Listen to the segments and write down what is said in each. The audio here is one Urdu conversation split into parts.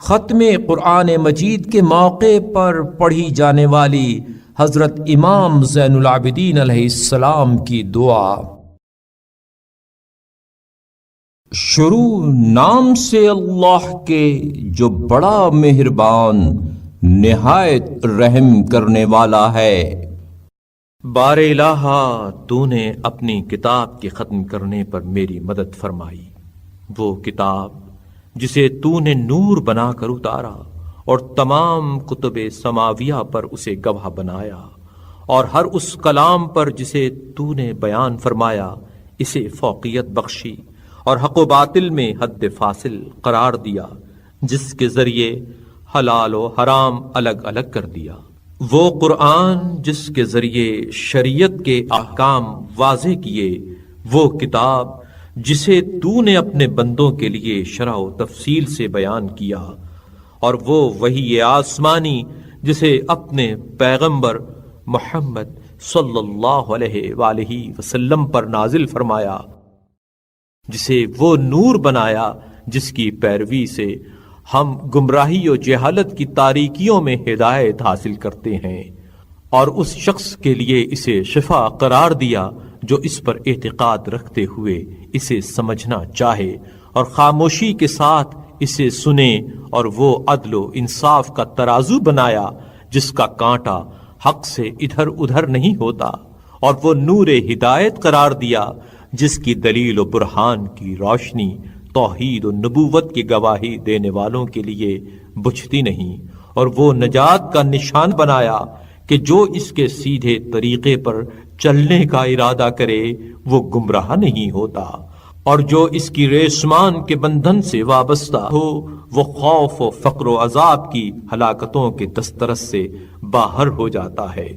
ختم قرآن مجید کے موقع پر پڑھی جانے والی حضرت امام زین العابدین علیہ السلام کی دعا۔ شروع نام سے اللہ کے جو بڑا مہربان نہایت رحم کرنے والا ہے۔ بار الہ، تو نے اپنی کتاب کے ختم کرنے پر میری مدد فرمائی، وہ کتاب جسے تو نے نور بنا کر اتارا اور تمام کتب سماویہ پر اسے گواہ بنایا، اور ہر اس کلام پر جسے تو نے بیان فرمایا اسے فوقیت بخشی اور حق و باطل میں حد فاصل قرار دیا، جس کے ذریعے حلال و حرام الگ الگ کر دیا۔ وہ قرآن جس کے ذریعے شریعت کے احکام واضح کیے، وہ کتاب جسے تو نے اپنے بندوں کے لیے شرح و تفصیل سے بیان کیا، اور وہ وحی آسمانی جسے اپنے پیغمبر محمد صلی اللہ علیہ وآلہ وسلم پر نازل فرمایا، جسے وہ نور بنایا جس کی پیروی سے ہم گمراہی و جہالت کی تاریکیوں میں ہدایت حاصل کرتے ہیں، اور اس شخص کے لیے اسے شفا قرار دیا جو اس پر اعتقاد رکھتے ہوئے اسے سمجھنا چاہے اور خاموشی کے ساتھ اسے سنے، اور وہ عدل و انصاف کا ترازو بنایا جس کا کانٹا حق سے ادھر ادھر نہیں ہوتا، اور وہ نور ہدایت قرار دیا جس کی دلیل و برہان کی روشنی توحید و نبوت کی گواہی دینے والوں کے لیے بجھتی نہیں، اور وہ نجات کا نشان بنایا کہ جو اس کے سیدھے طریقے پر چلنے کا ارادہ کرے وہ گمراہ نہیں ہوتا، اور جو اس کی ریشمان کے بندھن سے وابستہ ہو وہ خوف و فقر و عذاب کی ہلاکتوں کے دسترس سے باہر ہو جاتا ہے۔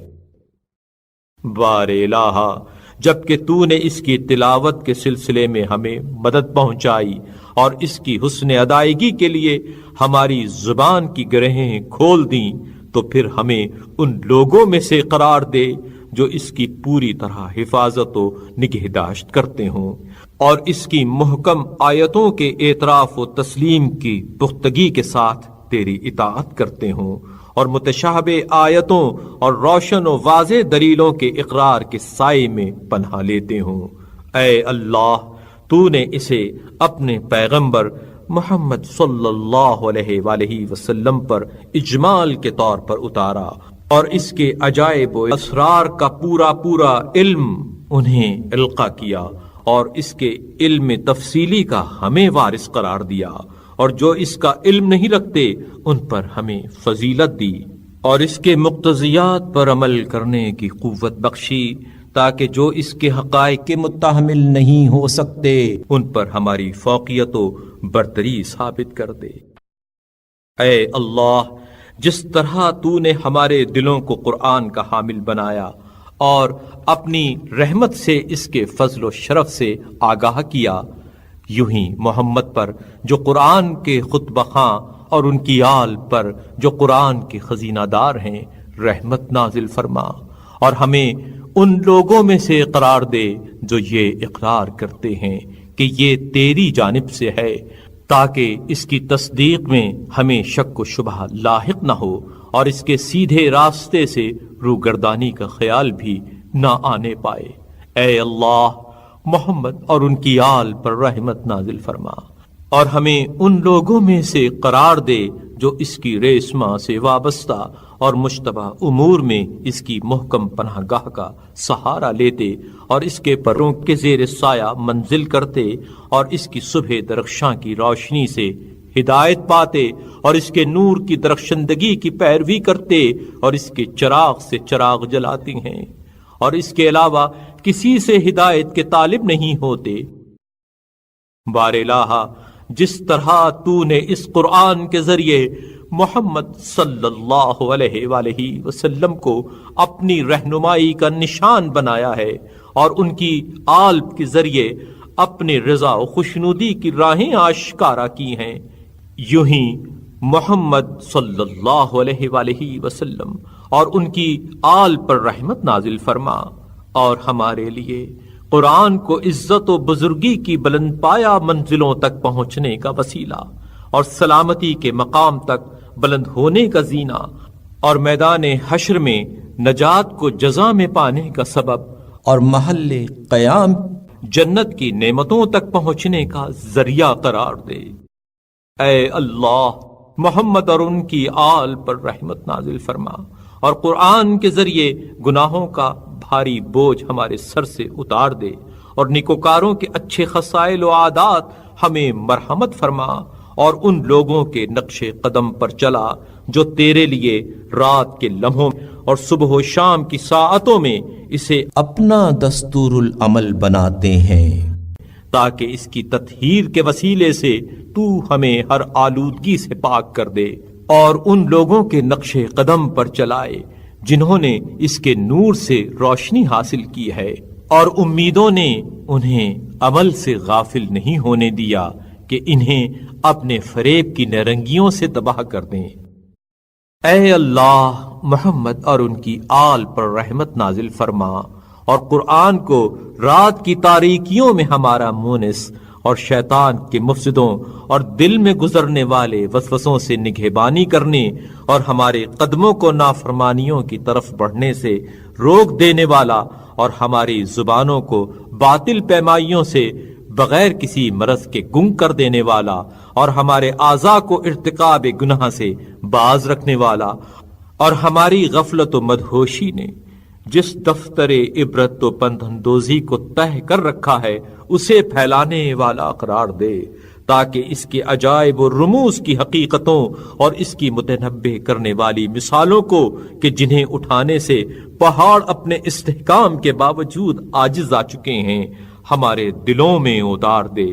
بار الہ، جبکہ تو نے اس کی تلاوت کے سلسلے میں ہمیں مدد پہنچائی اور اس کی حسن ادائیگی کے لیے ہماری زبان کی گرہیں کھول دیں، تو پھر ہمیں ان لوگوں میں سے قرار دے جو اس کی پوری طرح حفاظت و نگہداشت کرتے ہوں، اور اس کی محکم آیتوں کے اعتراف و تسلیم کی پختگی کے ساتھ تیری اطاعت کرتے ہوں، اور متشابہ آیتوں اور روشن و واضح دلیلوں کے اقرار کے سائے میں پناہ لیتے ہوں۔ اے اللہ، تو نے اسے اپنے پیغمبر محمد صلی اللہ علیہ وآلہ وسلم پر اجمال کے طور پر اتارا، اور اس کے عجائب و اسرار کا پورا علم انہیں القا کیا، اور اس کے علم تفصیلی کا ہمیں وارث قرار دیا، اور جو اس کا علم نہیں رکھتے ان پر ہمیں فضیلت دی، اور اس کے مقتضیات پر عمل کرنے کی قوت بخشی، تاکہ جو اس کے حقائق کے متحمل نہیں ہو سکتے ان پر ہماری فوقیت و برتری ثابت کر دے۔ اے اللہ، جس طرح تو نے ہمارے دلوں کو قرآن کا حامل بنایا اور اپنی رحمت سے اس کے فضل و شرف سے آگاہ کیا، یوں ہی محمد پر جو قرآن کے خطبہ خواں اور ان کی آل پر جو قرآن کے خزینہ دار ہیں رحمت نازل فرما، اور ہمیں ان لوگوں میں سے قرار دے جو یہ اقرار کرتے ہیں کہ یہ تیری جانب سے ہے، تاکہ اس کی تصدیق میں ہمیں شک و شبہ لاحق نہ ہو، اور اس کے سیدھے راستے سے روگردانی کا خیال بھی نہ آنے پائے۔ اے اللہ، محمد اور ان کی آل پر رحمت نازل فرما، اور ہمیں ان لوگوں میں سے قرار دے جو اس کی ریشما سے وابستہ اور مشتبہ امور میں اس کی محکم پناہ گاہ کا سہارا لیتے، اور اس کے پروں کے زیر سایہ منزل کرتے، اور اس کی صبح درخشاں کی روشنی سے ہدایت پاتے، اور اس کے نور کی درخشندگی کی پیروی کرتے، اور اس کے چراغ سے چراغ جلاتے ہیں، اور اس کے علاوہ کسی سے ہدایت کے طالب نہیں ہوتے۔ بار الہ، جس طرح تو نے اس قرآن کے ذریعے محمد صلی اللہ علیہ وآلہ وسلم کو اپنی رہنمائی کا نشان بنایا ہے، اور ان کی آل کے ذریعے اپنے رضا و خوشنودی کی راہیں آشکارا کی ہیں، یوں ہی محمد صلی اللہ علیہ وآلہ وسلم اور ان کی آل پر رحمت نازل فرما، اور ہمارے لیے قرآن کو عزت و بزرگی کی بلند پایہ منزلوں تک پہنچنے کا وسیلہ اور سلامتی کے مقام تک بلند ہونے کا زینہ، اور میدان حشر میں نجات کو جزا میں پانے کا سبب، اور محل قیام جنت کی نعمتوں تک پہنچنے کا ذریعہ قرار دے۔ اے اللہ، محمد اور ان کی آل پر رحمت نازل فرما، اور قرآن کے ذریعے گناہوں کا بھاری بوجھ ہمارے سر سے اتار دے، اور نیکوکاروں کے اچھے خصائل و عادات ہمیں مرحمت فرما، اور ان لوگوں کے نقش قدم پر چلا جو تیرے لیے رات کے لمحوں اور صبح و شام کی ساعتوں میں اسے اپنا دستور العمل بناتے ہیں، تاکہ اس کی تطہیر کے وسیلے سے تو ہمیں ہر آلودگی سے پاک کر دے، اور ان لوگوں کے نقش قدم پر چلائے جنہوں نے اس کے نور سے روشنی حاصل کی ہے، اور امیدوں نے انہیں عمل سے غافل نہیں ہونے دیا کہ انہیں اپنے فریب کی نرنگیوں سے تباہ کر دیں۔ اے اللہ، محمد اور ان کی آل پر رحمت نازل فرما، اور قرآن کو رات کی تاریکیوں میں ہمارا مونس، اور شیطان کے مفسدوں اور دل میں گزرنے والے وسوسوں سے نگہبانی کرنے، اور ہمارے قدموں کو نافرمانیوں کی طرف بڑھنے سے روک دینے والا، اور ہماری زبانوں کو باطل پیمائیوں سے بغیر کسی مرض کے گنگ کر دینے والا، اور ہمارے اعضاء کو ارتکاب گناہ سے باز رکھنے والا، اور ہماری غفلت و مدہوشی نے جس دفتر عبرت و پندھندوزی کو تہہ کر رکھا ہے اسے پھیلانے والا قرار دے، تاکہ اس کے عجائب و رموز کی حقیقتوں اور اس کی متنبع کرنے والی مثالوں کو کہ جنہیں اٹھانے سے پہاڑ اپنے استحکام کے باوجود عاجز آ چکے ہیں ہمارے دلوں میں اتار دے۔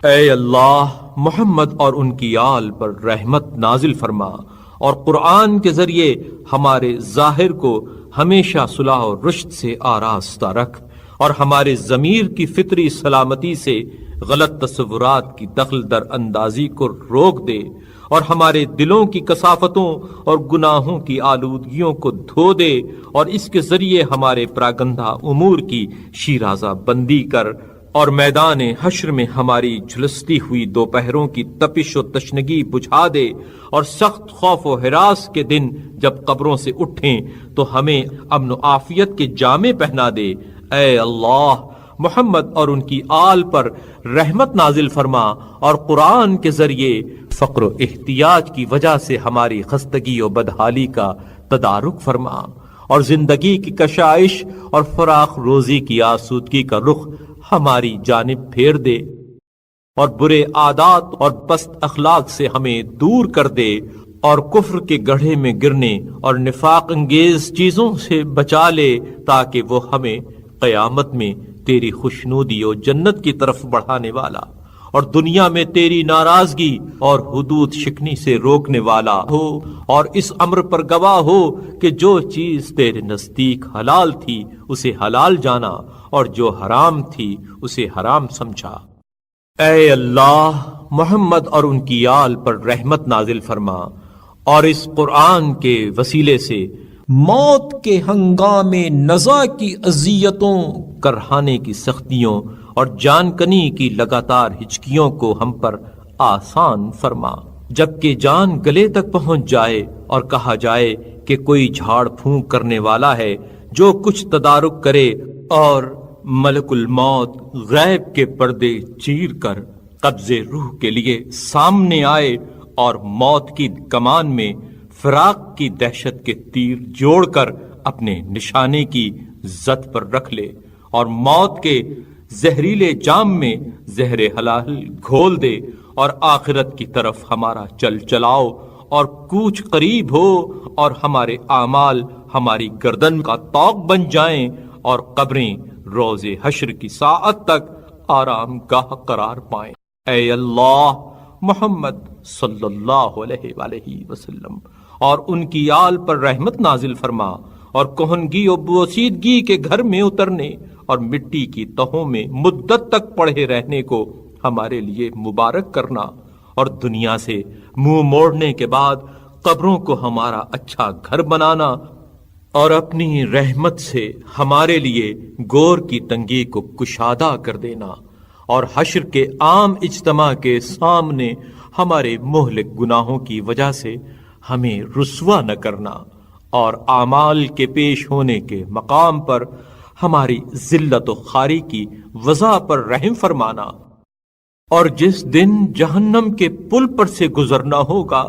اے اللہ، محمد اور ان کی آل پر رحمت نازل فرما، اور قرآن کے ذریعے ہمارے ظاہر کو ہمیشہ صلاح و رشد سے آراستہ رکھ، اور ہمارے ضمیر کی فطری سلامتی سے غلط تصورات کی دخل در اندازی کو روک دے، اور ہمارے دلوں کی کثافتوں اور گناہوں کی آلودگیوں کو دھو دے، اور اس کے ذریعے ہمارے پراگندہ امور کی شیرازہ بندی کر، اور میدان حشر میں ہماری جھلستی ہوئی دوپہروں کی تپش و تشنگی بجھا دے، اور سخت خوف و ہراس کے دن جب قبروں سے اٹھیں تو ہمیں امن و عافیت کے جامے پہنا دے۔ اے اللہ، محمد اور ان کی آل پر رحمت نازل فرما، اور قرآن کے ذریعے فقر و احتیاج کی وجہ سے ہماری خستگی و بدحالی کا تدارک فرما، اور زندگی کی کشائش اور فراخ روزی کی آسودگی کا رخ ہماری جانب پھیر دے، اور برے عادات اور پست اخلاق سے ہمیں دور کر دے، اور کفر کے گڑھے میں گرنے اور نفاق انگیز چیزوں سے بچا لے، تاکہ وہ ہمیں قیامت میں تیری خوشنودی و جنت کی طرف بڑھانے والا، اور دنیا میں تیری ناراضگی اور حدود شکنی سے روکنے والا ہو، اور اس امر پر گواہ ہو کہ جو چیز تیرے نزدیک حلال تھی اسے حلال جانا، اور جو حرام تھی اسے حرام سمجھا۔ اے اللہ، محمد اور ان کی آل پر رحمت نازل فرما، اور اس قرآن کے وسیلے سے موت کے ہنگام نزا کی اذیتوں، کرہانے کی سختیوں اور جان کنی کی لگاتار ہچکیوں کو ہم پر آسان فرما، جبکہ جان گلے تک پہنچ جائے اور کہا جائے کہ کوئی جھاڑ پھونک کرنے والا ہے جو کچھ تدارک کرے، اور ملک الموت غیب کے پردے چیر کر قبضے روح کے لیے سامنے آئے، اور موت کی کمان میں فراق کی دہشت کے تیر جوڑ کر اپنے نشانے کی زد پر رکھ لے، اور موت کے زہریلے جام میں زہر حلال گھول دے، اور آخرت کی طرف ہمارا چل چلاؤ اور کوچ قریب ہو، اور ہمارے اعمال ہماری گردن کا طوق بن جائیں، اور قبریں روز حشر کی ساعت تک آرام گاہ قرار پائیں۔ اے اللہ، محمد صلی اللہ علیہ وآلہ وسلم اور ان کی آل پر رحمت نازل فرما، اور کہنگی و بوسیدگی کے گھر میں اترنے اور مٹی کی تہوں میں مدت تک پڑے رہنے کو ہمارے لیے مبارک کرنا، اور دنیا سے منہ موڑنے کے بعد قبروں کو ہمارا اچھا گھر بنانا، اور اپنی رحمت سے ہمارے لیے گور کی تنگی کو کشادہ کر دینا، اور حشر کے عام اجتماع کے سامنے ہمارے مہلک گناہوں کی وجہ سے ہمیں رسوا نہ کرنا، اور اعمال کے پیش ہونے کے مقام پر ہماری ذلت و خواری کی وضع پر رحم فرمانا، اور جس دن جہنم کے پل پر سے گزرنا ہوگا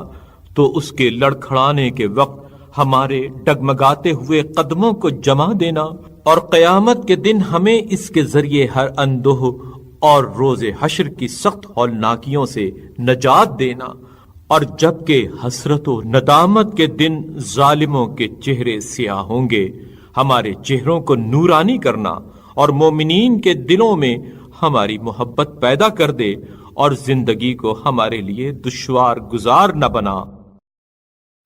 تو اس کے لڑکھڑانے کے وقت ہمارے ڈگمگاتے ہوئے قدموں کو جما دینا، اور قیامت کے دن ہمیں اس کے ذریعے ہر اندوہ اور روز حشر کی سخت ہولناکیوں سے نجات دینا، اور جبکہ حسرت و ندامت کے دن ظالموں کے چہرے سیاہ ہوں گے، ہمارے چہروں کو نورانی کرنا، اور مومنین کے دلوں میں ہماری محبت پیدا کر دے، اور زندگی کو ہمارے لیے دشوار گزار نہ بنا۔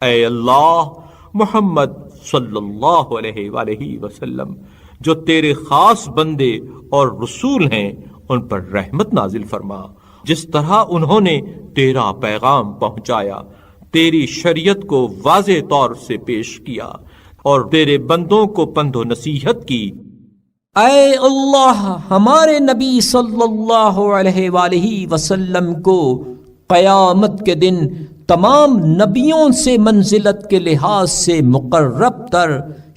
اے اللہ، محمد صلی اللہ علیہ وآلہ وسلم جو تیرے خاص بندے اور رسول ہیں، ان پر رحمت نازل فرما، جس طرح انہوں نے تیرا پیغام پہنچایا، تیری شریعت کو واضح طور سے پیش کیا، اور تیرے بندوں کو پند و نصیحت کی۔ اے اللہ، ہمارے نبی صلی اللہ علیہ وآلہ وسلم کو قیامت کے دن تمام نبیوں سے منزلت کے لحاظ سے مقرب تر،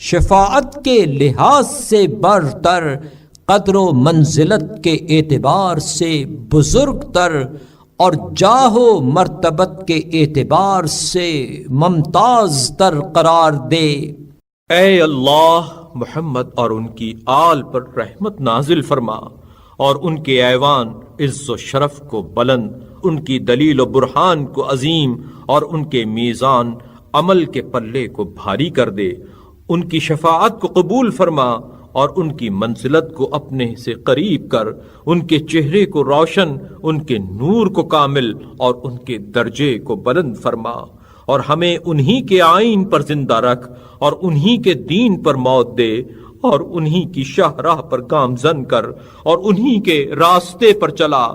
شفاعت کے لحاظ سے برتر، قدر و منزلت کے اعتبار سے بزرگ تر، اور جاہ و مرتبت کے اعتبار سے ممتاز تر قرار دے۔ اے اللہ، محمد اور ان کی آل پر رحمت نازل فرما، اور ان کے ایوان عز و شرف کو بلند، ان کی دلیل و برہان کو عظیم، اور ان کے میزان عمل کے پلے کو بھاری کر دے، ان کی شفاعت کو قبول فرما، اور ان کی منزلت کو اپنے سے قریب کر، ان کے چہرے کو روشن، ان کے نور کو کامل، اور ان کے درجے کو بلند فرما، اور ہمیں انہی کے آئین پر زندہ رکھ، اور انہی کے دین پر موت دے، اور انہی کی شاہراہ پر گامزن کر، اور انہی کے راستے پر چلا،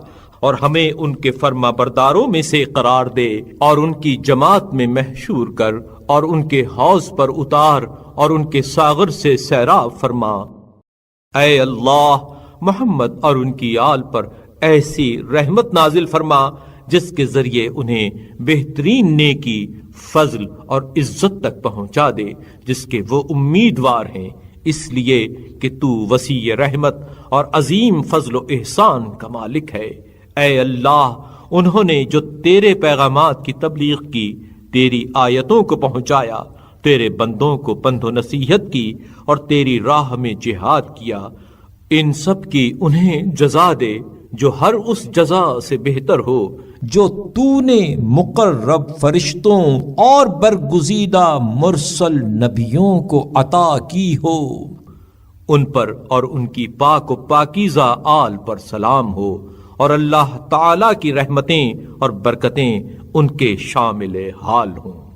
اور ہمیں ان کے فرما برداروں میں سے قرار دے، اور ان کی جماعت میں محشور کر، اور ان کے حوض پر اتار، اور ان کے ساغر سے سیراب فرما۔ اے اللہ، محمد اور ان کی آل پر ایسی رحمت نازل فرما جس کے ذریعے انہیں بہترین نیکی، فضل اور عزت تک پہنچا دے جس کے وہ امیدوار ہیں، اس لیے کہ تو وسیع رحمت اور عظیم فضل و احسان کا مالک ہے۔ اے اللہ، انہوں نے جو تیرے پیغامات کی تبلیغ کی، تیری آیتوں کو پہنچایا، تیرے بندوں کو پند و نصیحت کی، اور تیری راہ میں جہاد کیا، ان سب کی انہیں جزا دے جو ہر اس جزا سے بہتر ہو جو تو نے مقرب فرشتوں اور برگزیدہ مرسل نبیوں کو عطا کی ہو۔ ان پر اور ان کی پاک و پاکیزہ آل پر سلام ہو، اور اللہ تعالی کی رحمتیں اور برکتیں ان کے شامل حال ہوں۔